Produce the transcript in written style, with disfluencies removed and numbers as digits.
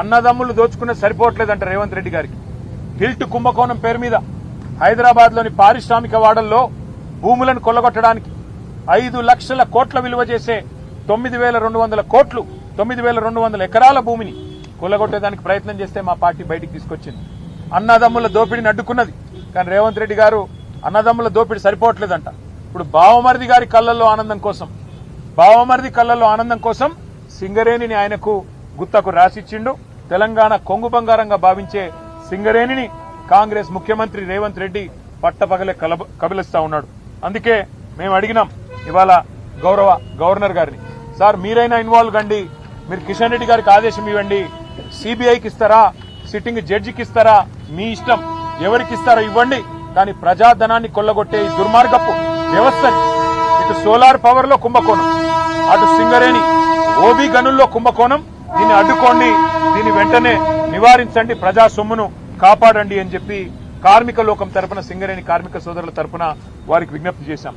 అన్నదమ్ములు దోచుకునే సరిపోవట్లేదంట రేవంత్ రెడ్డి గారికి. హిల్ట్ కుంభకోణం పేరు మీద హైదరాబాద్ లోని పారిశ్రామిక వాడల్లో భూములను కొల్లగొట్టడానికి 5 లక్షల కోట్ల విలువ చేసే 9,200 కోట్లు 9,200 ఎకరాల భూమిని కొల్లగొట్టేదానికి ప్రయత్నం చేస్తే మా పార్టీ బయటికి తీసుకొచ్చింది. అన్నదమ్ముల దోపిడిని అడ్డుకున్నది. కానీ రేవంత్ రెడ్డి గారు అన్నదమ్ముల దోపిడి సరిపోవట్లేదంట. ఇప్పుడు బావమరిది గారి కళ్ళల్లో ఆనందం కోసం సింగరేణిని ఆయనకు గుత్తకు రాసిచ్చిండు. తెలంగాణ కొంగు బంగారంగా భావించే సింగరేణిని కాంగ్రెస్ ముఖ్యమంత్రి రేవంత్ రెడ్డి పట్టపగలే కబలిస్తా ఉన్నాడు. అందుకే మేము అడిగినాం ఇవాళ గౌరవ గవర్నర్ గారిని, సార్ మీరైనా ఇన్వాల్వ్ కండి, మీరు కిషన్ రెడ్డి గారికి ఆదేశం ఇవ్వండి, సిబిఐకి ఇస్తారా, సిట్టింగ్ జడ్జికి ఇస్తారా, మీ ఇష్టం, ఎవరికి ఇస్తారో ఇవ్వండి, కానీ ప్రజాధనాన్ని కొల్లగొట్టే ఈ దుర్మార్గపు వ్యవస్థని, ఇటు సోలార్ పవర్ లో కుంభకోణం, అటు సింగరేణి ఓబీ గనుల్లో కుంభకోణం, దీన్ని అడ్డుకోండి, దీన్ని వెంటనే నివారించండి, ప్రజా సొమ్మును కాపాడండి అని చెప్పి కార్మిక లోకం తరపున, సింగరేణి కార్మిక సోదరుల తరపున వారికి విజ్ఞప్తి చేశాం.